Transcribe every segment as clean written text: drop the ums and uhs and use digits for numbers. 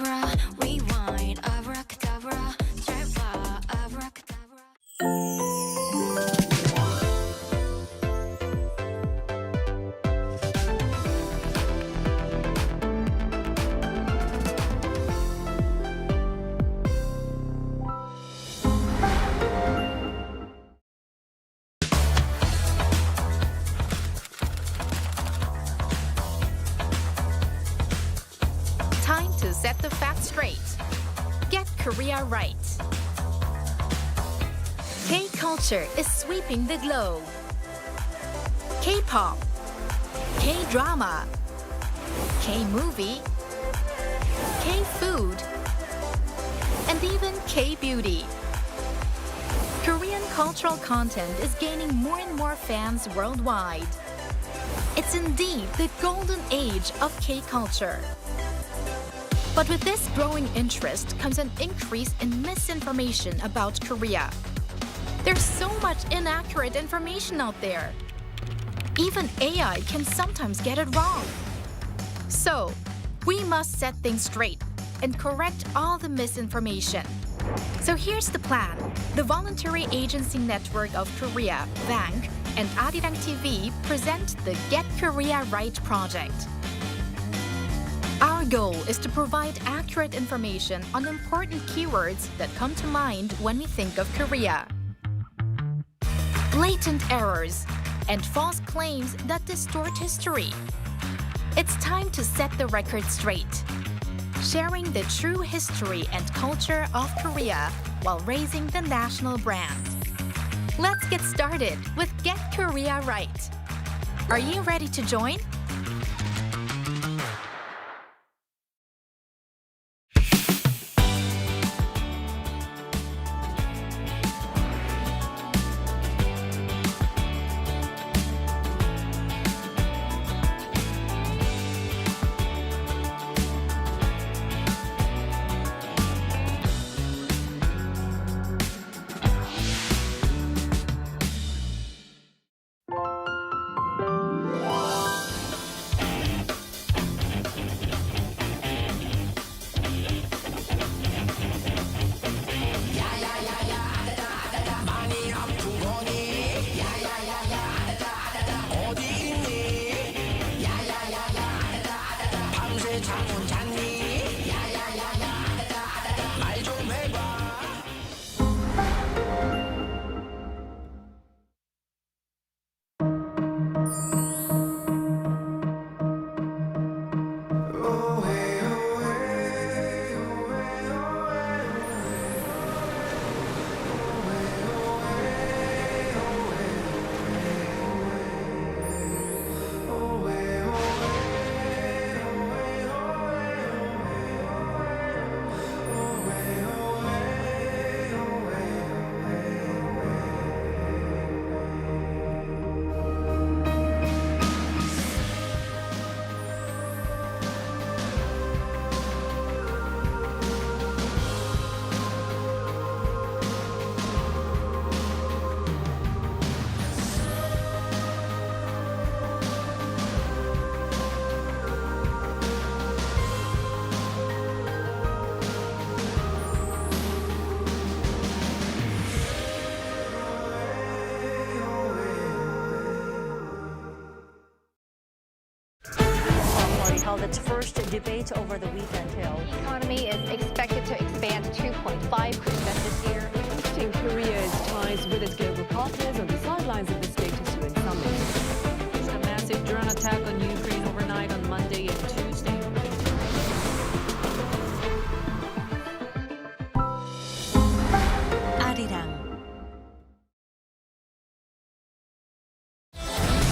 abracadabra, rewind, abracadabra, treva, abracadabra. Time to set the facts straight. Get Korea right. K-culture is sweeping the globe. K-pop, K-drama, K-movie, K-food, and even K-beauty. Korean cultural content is gaining more and more fans worldwide. It's indeed the golden age of K-culture. But with this growing interest comes an increase in misinformation about Korea. There's so much inaccurate information out there. Even AI can sometimes get it wrong. So, we must set things straight and correct all the misinformation. So here's the plan. The Voluntary Agency Network of Korea, VANK, and Arirang TV present the Get Korea Right project. Our goal is to provide accurate information on important keywords that come to mind when we think of Korea. Blatant errors and false claims that distort history. It's time to set the record straight, sharing the true history and culture of Korea while raising the national brand. Let's get started with Get Korea Right. Are you ready to join? held its first debate over the weekend. The economy is expected to expand 2.5% this year. Boosting Korea's ties with its global partners on the sidelines of the Status UN summit. A massive drone attack on Ukraine overnight on Monday and Tuesday. Arirang.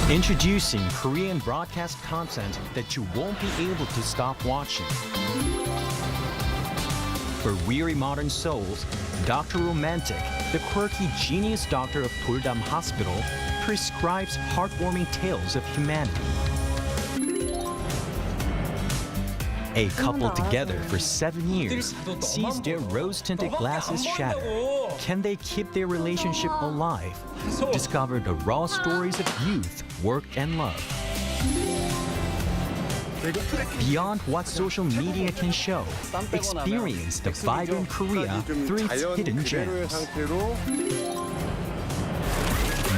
Introducing Korean broadcast content that you won't be able to stop watching. For weary modern souls, Dr. Romantic, the quirky genius doctor of Puldam Hospital, prescribes heartwarming tales of humanity. A couple together for 7 years sees their rose-tinted glasses shatter. Can they keep their relationship alive? Discover the raw stories of youth, work, and love. Beyond what social media can show, experience the vibrant Korea through its hidden gems.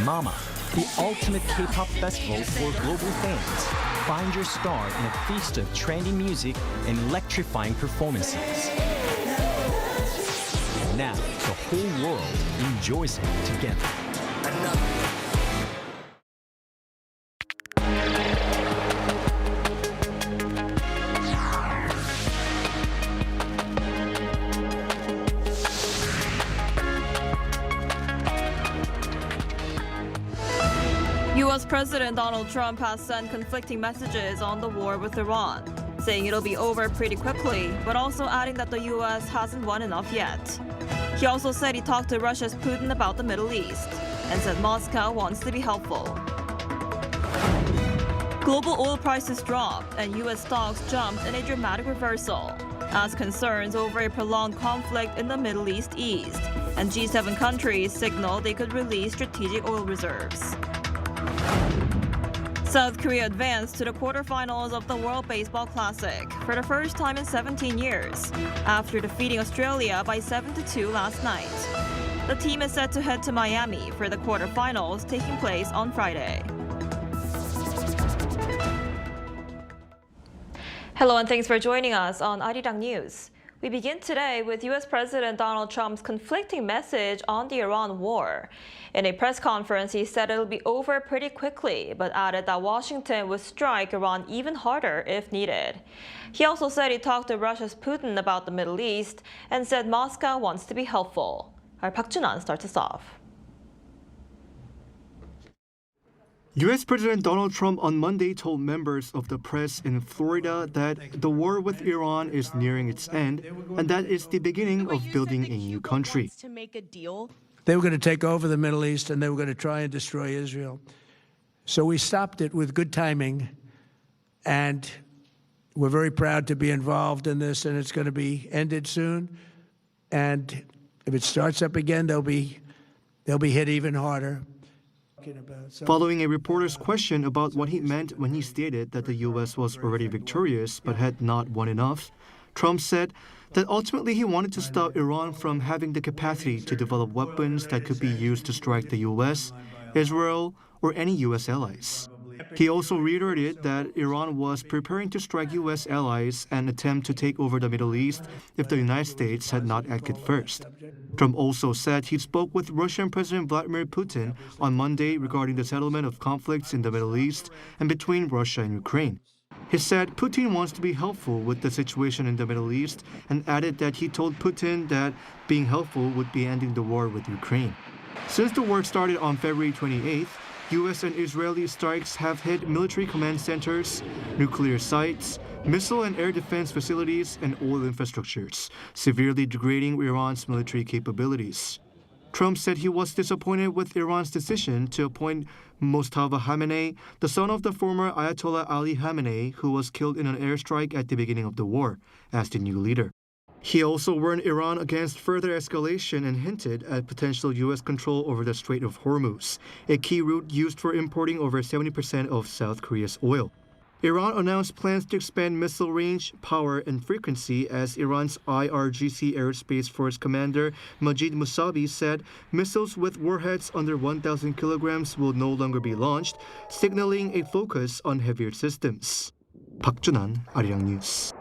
Mama, the ultimate K-pop festival for global fans. Find your star in a feast of trendy music and electrifying performances. Now, the whole world enjoys it together. U.S. President Donald Trump has sent conflicting messages on the war with Iran, saying it'll be over pretty quickly, but also adding that the U.S. hasn't won enough yet. He also said he talked to Russia's Putin about the Middle East and said Moscow wants to be helpful. Global oil prices dropped and U.S. stocks jumped in a dramatic reversal as concerns over a prolonged conflict in the Middle East eased, and G7 countries signaled they could release strategic oil reserves. South Korea advanced to the quarterfinals of the World Baseball Classic for the first time in 17 years, after defeating Australia by 7-2 last night. The team is set to head to Miami for the quarterfinals taking place on Friday. Hello and thanks for joining us on Arirang News. We begin today with U.S. President Donald Trump's conflicting message on the Iran war. In a press conference, he said it'll be over pretty quickly, but added that Washington would strike Iran even harder if needed. He also said he talked to Russia's Putin about the Middle East and said Moscow wants to be helpful. Our Park Jun-an starts us off. U.S. President Donald Trump on Monday told members of the press in Florida that the war with Iran is nearing its end and that it's the beginning of building a new country. They were going to take over the Middle East and they were going to try and destroy Israel. So we stopped it with good timing, and we're very proud to be involved in this, and it's going to be ended soon. And if it starts up again, they'll be hit even harder. Following a reporter's question about what he meant when he stated that the U.S. was already victorious but had not won enough, Trump said that ultimately he wanted to stop Iran from having the capacity to develop weapons that could be used to strike the U.S., Israel, or any U.S. allies. He also reiterated that Iran was preparing to strike U.S. allies and attempt to take over the Middle East if the United States had not acted first. Trump also said he spoke with Russian President Vladimir Putin on Monday regarding the settlement of conflicts in the Middle East and between Russia and Ukraine. He said Putin wants to be helpful with the situation in the Middle East and added that he told Putin that being helpful would be ending the war with Ukraine. Since the war started on February 28th, U.S. and Israeli strikes have hit military command centers, nuclear sites, missile and air defense facilities, and oil infrastructures, severely degrading Iran's military capabilities. Trump said he was disappointed with Iran's decision to appoint Moxibustion Khamenei, the son of the former Ayatollah Ali Khamenei, who was killed in an airstrike at the beginning of the war, as the new leader. He also warned Iran against further escalation and hinted at potential U.S. control over the Strait of Hormuz, a key route used for importing over 70% of South Korea's oil. Iran announced plans to expand missile range, power, and frequency as Iran's IRGC Aerospace Force commander Majid Musavi said missiles with warheads under 1,000 kilograms will no longer be launched, signaling a focus on heavier systems. Park Jun-an, Arirang News.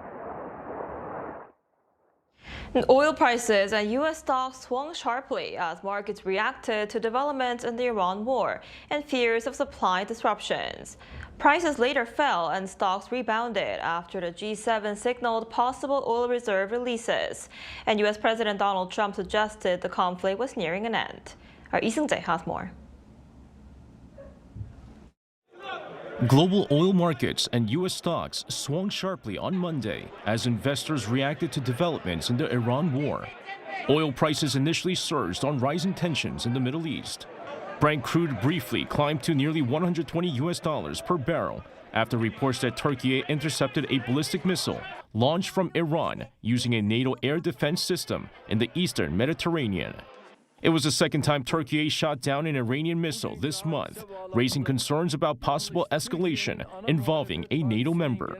Oil prices and U.S. stocks swung sharply as markets reacted to developments in the Iran war and fears of supply disruptions. Prices later fell and stocks rebounded after the G7 signaled possible oil reserve releases, and U.S. President Donald Trump suggested the conflict was nearing an end. Our Lee Seung-jae has more. Global oil markets and U.S. stocks swung sharply on Monday as investors reacted to developments in the Iran war. Oil prices initially surged on rising tensions in the Middle East. Brent crude briefly climbed to nearly $120 per barrel after reports that Turkey intercepted a ballistic missile launched from Iran using a NATO air defense system in the eastern Mediterranean. It was the second time Turkey shot down an Iranian missile this month, raising concerns about possible escalation involving a NATO member.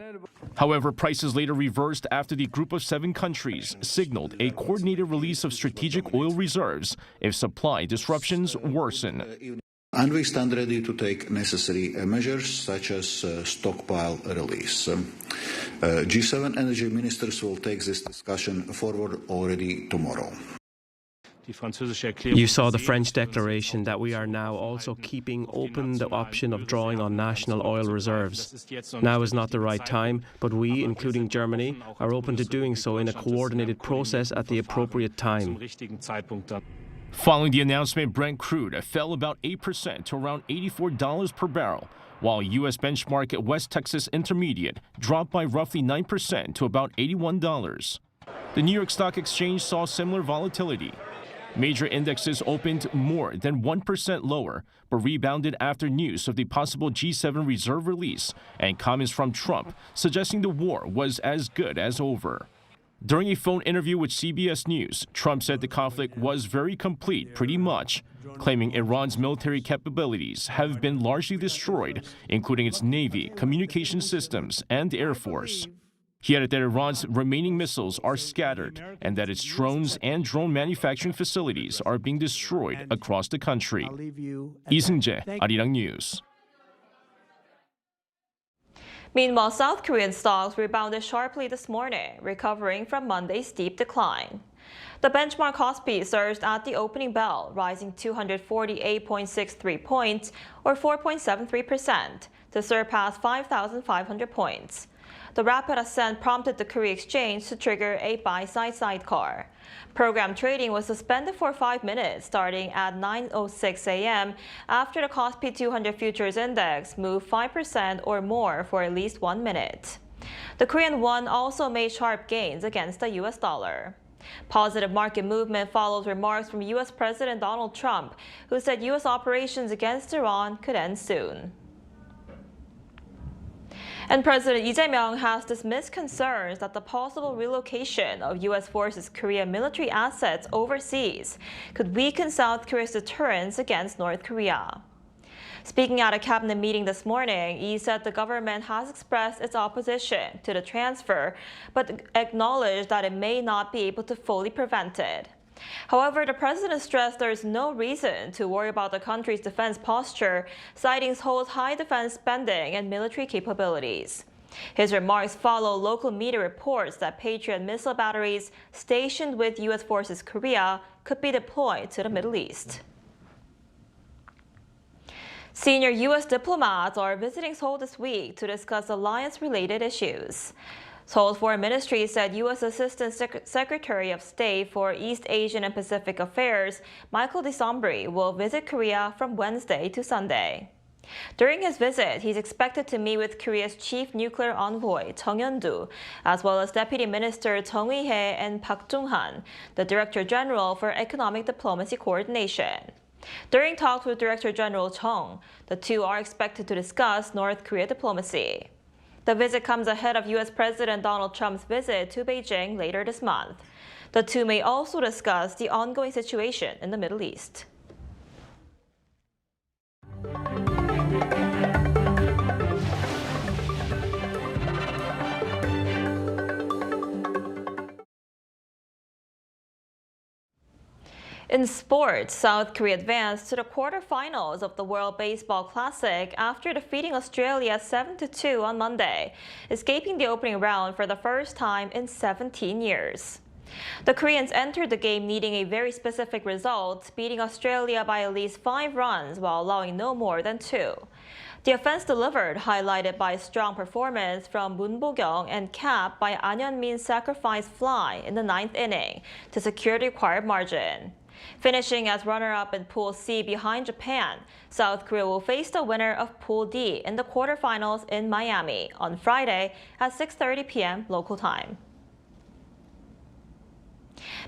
However, prices later reversed after the group of 7 countries signaled a coordinated release of strategic oil reserves if supply disruptions worsen. And we stand ready to take necessary measures such as stockpile release. G7 energy ministers will take this discussion forward already tomorrow. You saw the French declaration that we are now also keeping open the option of drawing on national oil reserves. Now is not the right time, but we, including Germany, are open to doing so in a coordinated process at the appropriate time. Following the announcement, Brent crude fell about 8% to around $84 per barrel, while U.S. benchmark West Texas Intermediate dropped by roughly 9% to about $81. The New York Stock Exchange saw similar volatility. Major indexes opened more than 1% lower, but rebounded after news of the possible G7 reserve release and comments from Trump suggesting the war was as good as over. During a phone interview with CBS News, Trump said the conflict was very complete, pretty much, claiming Iran's military capabilities have been largely destroyed, including its navy, communication systems, and air force. He added that Iran's remaining missiles are scattered and that its drones and drone manufacturing facilities are being destroyed across the country. Lee Seung-jae, Arirang News. Meanwhile, South Korean stocks rebounded sharply this morning, recovering from Monday's steep decline. The benchmark KOSPI surged at the opening bell, rising 248.63 points, or 4.73%, to surpass 5,500 points. The rapid ascent prompted the Korea Exchange to trigger a buy-side sidecar. Program trading was suspended for 5 minutes starting at 9:06 a.m. after the KOSPI 200 Futures Index moved 5% or more for at least 1 minute. The Korean won also made sharp gains against the U.S. dollar. Positive market movement follows remarks from U.S. President Donald Trump, who said U.S. operations against Iran could end soon. And President Lee Jae-myung has dismissed concerns that the possible relocation of U.S. forces Korean military assets overseas could weaken South Korea's deterrence against North Korea. Speaking at a cabinet meeting this morning, Lee said the government has expressed its opposition to the transfer, but acknowledged that it may not be able to fully prevent it. However, the president stressed there is no reason to worry about the country's defense posture, citing Seoul's high defense spending and military capabilities. His remarks follow local media reports that Patriot missile batteries stationed with U.S. forces Korea could be deployed to the Middle East. Senior U.S. diplomats are visiting Seoul this week to discuss alliance-related issues. Seoul's Foreign Ministry said U.S. Assistant Secretary of State for East Asian and Pacific Affairs, Michael DeSombri, will visit Korea from Wednesday to Sunday. During his visit, he's expected to meet with Korea's chief nuclear envoy, Chung Hyun-doo, as well as Deputy Minister Chung Ui-hye and Park Jung-han, the Director General for Economic Diplomacy Coordination. During talks with Director General Chung, the two are expected to discuss North Korea diplomacy. The visit comes ahead of U.S. President Donald Trump's visit to Beijing later this month. The two may also discuss the ongoing situation in the Middle East. In sports, South Korea advanced to the quarterfinals of the World Baseball Classic after defeating Australia 7-2 on Monday, escaping the opening round for the first time in 17 years. The Koreans entered the game needing a very specific result, beating Australia by at least 5 runs while allowing no more than 2. The offense delivered, highlighted by a strong performance from Moon Bo-kyung and capped by An Hyun-min's sacrifice fly in the 9th inning to secure the required margin. Finishing as runner-up in Pool C behind Japan, South Korea will face the winner of Pool D in the quarterfinals in Miami on Friday at 6:30 p.m. local time.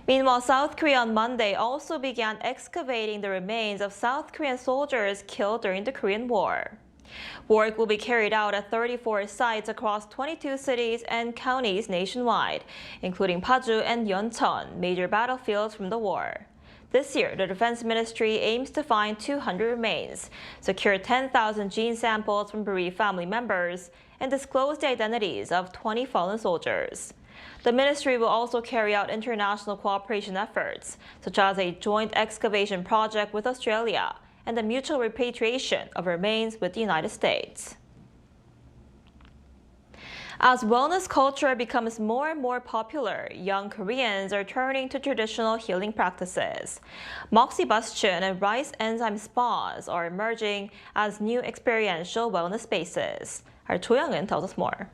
Meanwhile, South Korea on Monday also began excavating the remains of South Korean soldiers killed during the Korean War. Work will be carried out at 34 sites across 22 cities and counties nationwide, including Paju and Yeoncheon, major battlefields from the war. This year, the Defense Ministry aims to find 200 remains, secure 10,000 gene samples from bereaved family members, and disclose the identities of 20 fallen soldiers. The ministry will also carry out international cooperation efforts, such as a joint excavation project with Australia and the mutual repatriation of remains with the United States. As wellness culture becomes more and more popular, young Koreans are turning to traditional healing practices. Moxibustion and rice enzyme spas are emerging as new experiential wellness spaces. Our Cho Young-eun tells us more.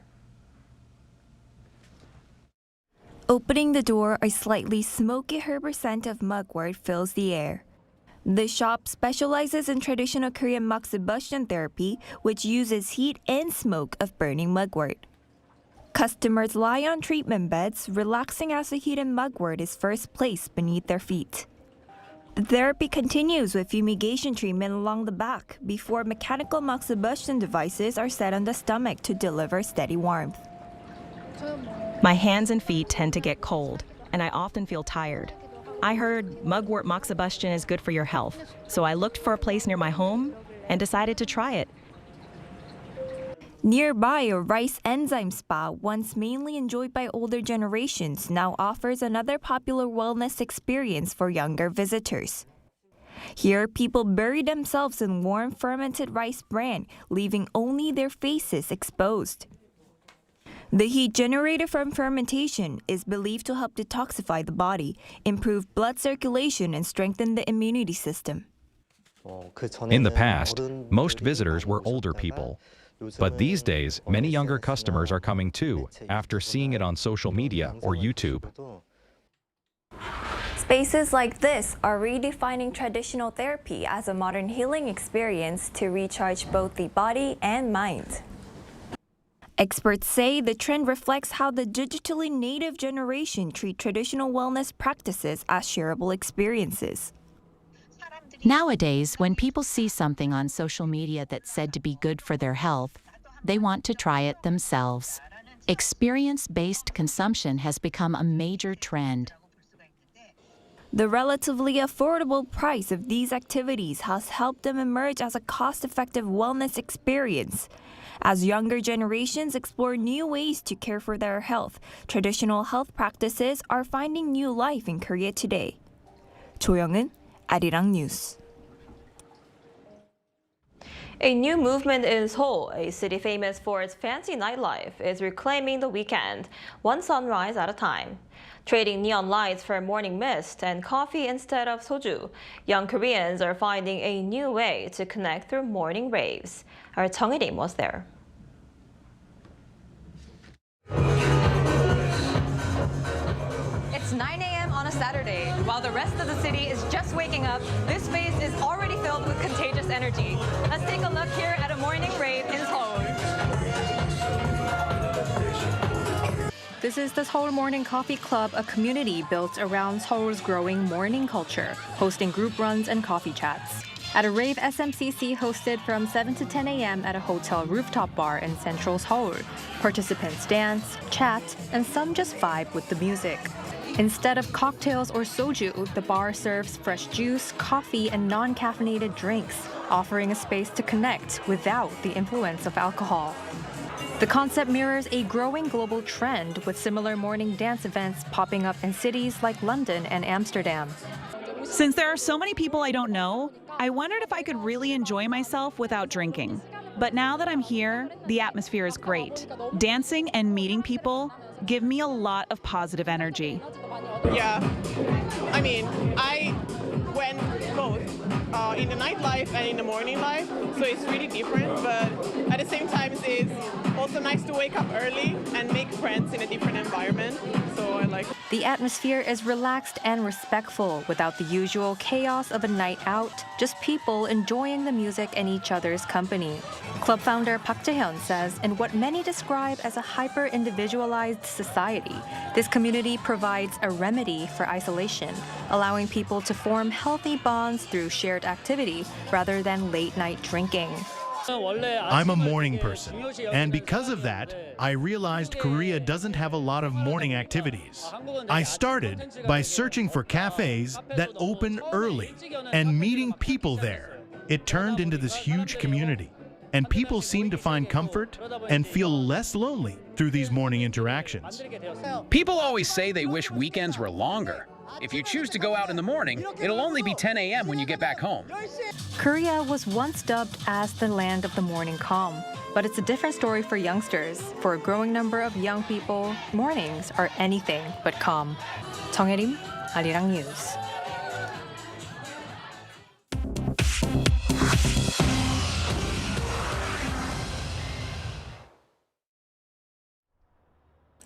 Opening the door, a slightly smoky herbal scent of mugwort fills the air. The shop specializes in traditional Korean Moxibustion therapy, which uses heat and smoke of burning mugwort. Customers lie on treatment beds, relaxing as the heated mugwort is first placed beneath their feet. The therapy continues with fumigation treatment along the back before mechanical Moxibustion devices are set on the stomach to deliver steady warmth. My hands and feet tend to get cold, and I often feel tired. I heard mugwort Moxibustion is good for your health, so I looked for a place near my home and decided to try it. Nearby, a rice enzyme spa, once mainly enjoyed by older generations, now offers another popular wellness experience for younger visitors. Here, people bury themselves in warm fermented rice bran, leaving only their faces exposed. The heat generated from fermentation is believed to help detoxify the body, improve blood circulation, and strengthen the immunity system. In the past, most visitors were older people. But these days, many younger customers are coming too, after seeing it on social media or YouTube. Spaces like this are redefining traditional therapy as a modern healing experience to recharge both the body and mind. Experts say the trend reflects how the digitally native generation treat traditional wellness practices as shareable experiences. Nowadays, when people see something on social media that's said to be good for their health, they want to try it themselves. Experience-based consumption has become a major trend. The relatively affordable price of these activities has helped them emerge as a cost-effective wellness experience. As younger generations explore new ways to care for their health, traditional health practices are finding new life in Korea today. Cho Young-eun, Arirang News. A new movement in Seoul, a city famous for its fancy nightlife, is reclaiming the weekend, one sunrise at a time. Trading neon lights for morning mist and coffee instead of soju, young Koreans are finding a new way to connect through morning raves. Our Chung Il-im was there. It's 9 a.m. on a Saturday. While the rest of the city is just waking up, this space is already filled with contagious energy. Let's take a look here at a morning rave in Seoul. This is the Seoul Morning Coffee Club, a community built around Seoul's growing morning culture, hosting group runs and coffee chats. At a rave SMCC hosted from 7 to 10 a.m. at a hotel rooftop bar in central Seoul, participants dance, chat, and some just vibe with the music. Instead of cocktails or soju, the bar serves fresh juice, coffee, and non-caffeinated drinks, offering a space to connect without the influence of alcohol. The concept mirrors a growing global trend, with similar morning dance events popping up in cities like London and Amsterdam. Since there are so many people I don't know, I wondered if I could really enjoy myself without drinking. But now that I'm here, the atmosphere is great. Dancing and meeting people give me a lot of positive energy. Yeah, I mean, I went both in the nightlife and in the morning life, so it's really different, but at the same time it's also nice to wake up early and make friends in a different environment, so I like it. The atmosphere is relaxed and respectful, without the usual chaos of a night out, just people enjoying the music and each other's company. Club founder Park Jae-hyun says in what many describe as a hyper-individualized society, this community provides a remedy for isolation, allowing people to form healthy bonds through shared activity rather than late-night drinking. I'm a morning person, and because of that, I realized Korea doesn't have a lot of morning activities. I started by searching for cafes that open early and meeting people there. It turned into this huge community, and people seem to find comfort and feel less lonely through these morning interactions. People always say they wish weekends were longer. If you choose to go out in the morning, it'll only be 10 a.m. when you get back home. Korea was once dubbed as the land of the morning calm. But it's a different story for youngsters. For a growing number of young people, mornings are anything but calm. 정혜림, Arirang News.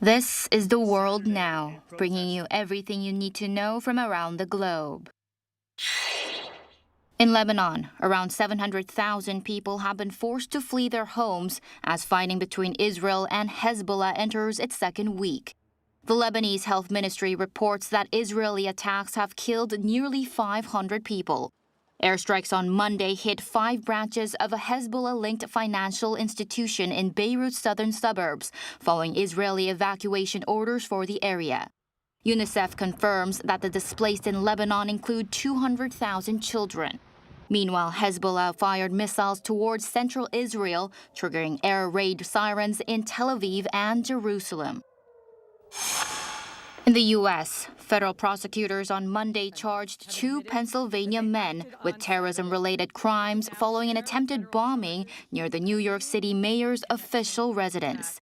This is The World Now, bringing you everything you need to know from around the globe. In Lebanon, around 700,000 people have been forced to flee their homes as fighting between Israel and Hezbollah enters its second week. The Lebanese Health Ministry reports that Israeli attacks have killed nearly 500 people. Airstrikes on Monday hit 5 branches of a Hezbollah-linked financial institution in Beirut's southern suburbs, following Israeli evacuation orders for the area. UNICEF confirms that the displaced in Lebanon include 200,000 children. Meanwhile, Hezbollah fired missiles towards central Israel, triggering air raid sirens in Tel Aviv and Jerusalem. In the U.S., federal prosecutors on Monday charged 2 Pennsylvania men with terrorism-related crimes following an attempted bombing near the New York City mayor's official residence.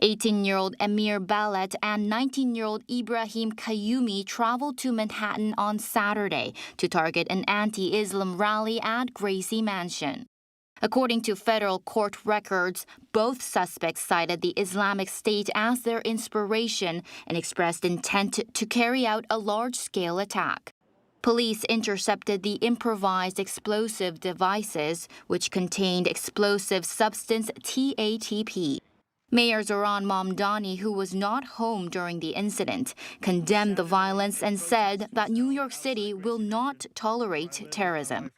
18-year-old Amir Ballet and 19-year-old Ibrahim Kayumi traveled to Manhattan on Saturday to target an anti-Islam rally at Gracie Mansion. According to federal court records, both suspects cited the Islamic State as their inspiration and expressed intent to carry out a large-scale attack. Police intercepted the improvised explosive devices, which contained explosive substance TATP. Mayor Zoran Mamdani, who was not home during the incident, condemned the violence and said that New York City will not tolerate terrorism.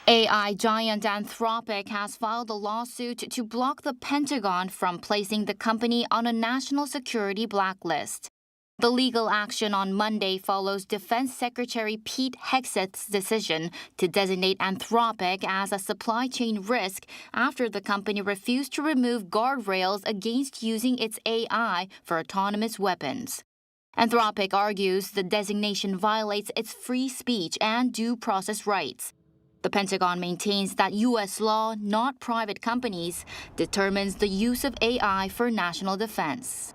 AI giant Anthropic has filed a lawsuit to block the Pentagon from placing the company on a national security blacklist. The legal action on Monday follows Defense Secretary Pete Hegseth's decision to designate Anthropic as a supply chain risk after the company refused to remove guardrails against using its AI for autonomous weapons. Anthropic argues the designation violates its free speech and due process rights. The Pentagon maintains that U.S. law, not private companies, determines the use of AI for national defense.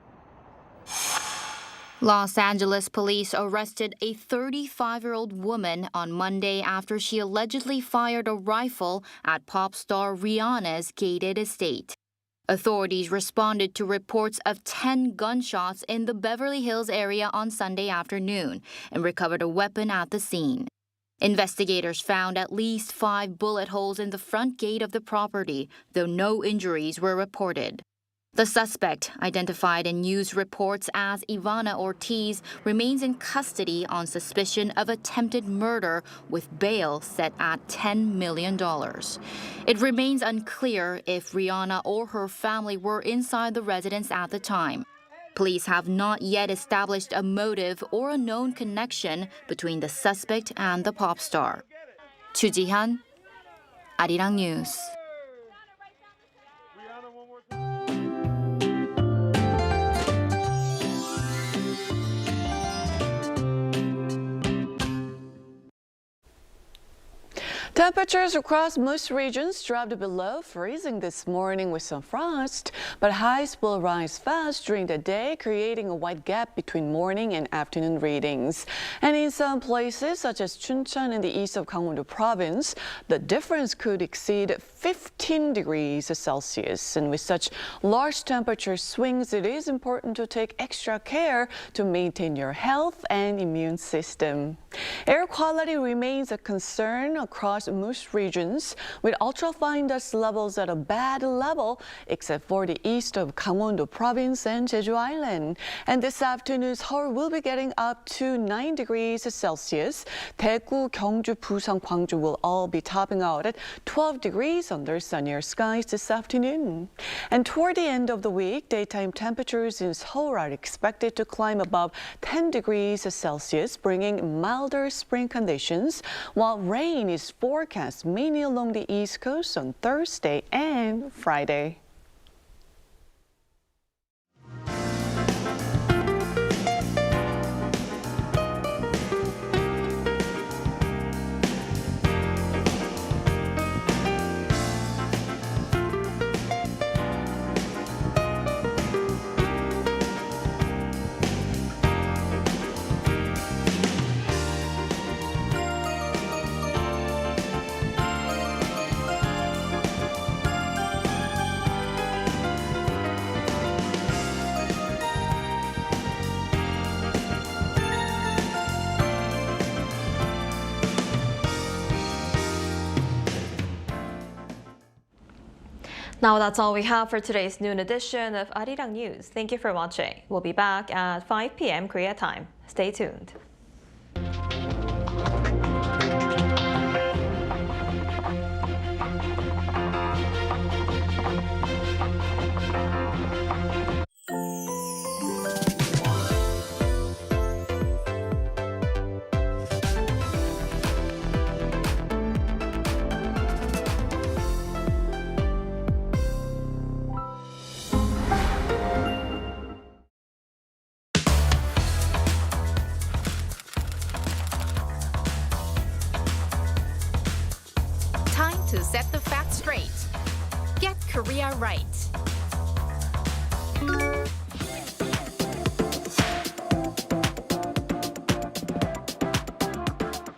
Los Angeles police arrested a 35-year-old woman on Monday after she allegedly fired a rifle at pop star Rihanna's gated estate. Authorities responded to reports of 10 gunshots in the Beverly Hills area on Sunday afternoon and recovered a weapon at the scene. Investigators found at least 5 bullet holes in the front gate of the property, though no injuries were reported. The suspect, identified in news reports as Ivana Ortiz, remains in custody on suspicion of attempted murder with bail set at $10 million. It remains unclear if Rihanna or her family were inside the residence at the time. Police have not yet established a motive or a known connection between the suspect and the pop star. Chu Ji-hyun, Arirang News. Temperatures across most regions dropped below freezing this morning with some frost, but highs will rise fast during the day, creating a wide gap between morning and afternoon readings. And in some places, such as Chuncheon in the east of Gangwon-do province, the difference could exceed 15 degrees Celsius. And with such large temperature swings, it is important to take extra care to maintain your health and immune system. Air quality remains a concern across across most regions, with ultrafine dust levels at a bad level, except for the east of Gangwon-do province and Jeju Island. And this afternoon, Seoul will be getting up to 9 degrees Celsius. Daegu, Gyeongju, Busan, Gwangju will all be topping out at 12 degrees under sunnier skies this afternoon. And toward the end of the week, daytime temperatures in Seoul are expected to climb above 10 degrees Celsius, bringing milder spring conditions, while rain is forecast mainly along the East Coast on Thursday and Friday. Now that's all we have for today's noon edition of Arirang News. Thank you for watching. We'll be back at 5 p.m. Korea time. Stay tuned. To set the facts straight. Get Korea right.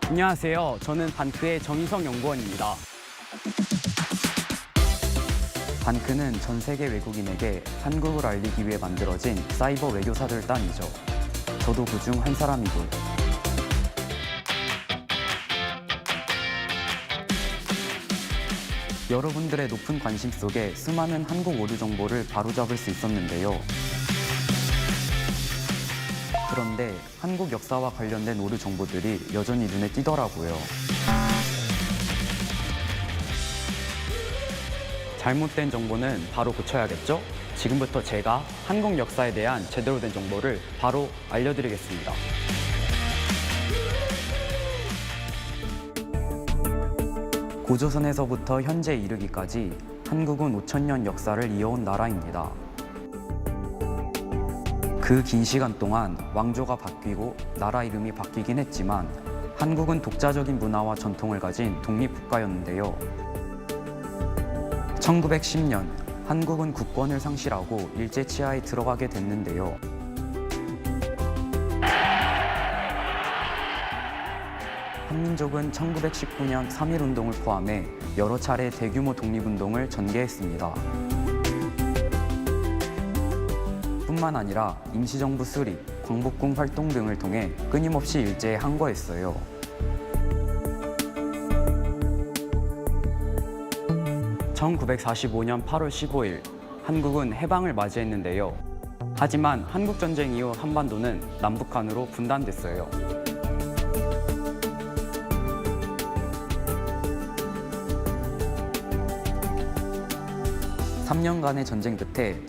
안녕하세요. 저는 반크의 정희성 연구원입니다. 반크는 전 세계 외국인에게 한국을 알리기 위해 만들어진 사이버 외교사들 단이죠. 저도 그중 한 사람이고. 여러분들의 높은 관심 속에 수많은 한국 오류 정보를 바로잡을 수 있었는데요. 그런데 한국 역사와 관련된 오류 정보들이 여전히 눈에 띄더라고요. 잘못된 정보는 바로 고쳐야겠죠? 지금부터 제가 한국 역사에 대한 제대로 된 정보를 바로 알려드리겠습니다. 고조선에서부터 현재 이르기까지 한국은 5,000년 역사를 이어온 나라입니다. 그 긴 시간 동안 왕조가 바뀌고 나라 이름이 바뀌긴 했지만 한국은 독자적인 문화와 전통을 가진 독립국가였는데요. 1910년 한국은 국권을 상실하고 일제치하에 들어가게 됐는데요. 한민족은 1919년 3.1운동을 포함해 여러 차례 대규모 독립운동을 전개했습니다. 뿐만 아니라 임시정부 수립, 광복궁 활동 등을 통해 끊임없이 일제에 항거했어요. (1945년 8월 15일) 한국은 해방을 맞이했는데요. 하지만 한국전쟁 이후 한반도는 남북한으로 분단됐어요. 3년간의 전쟁 끝에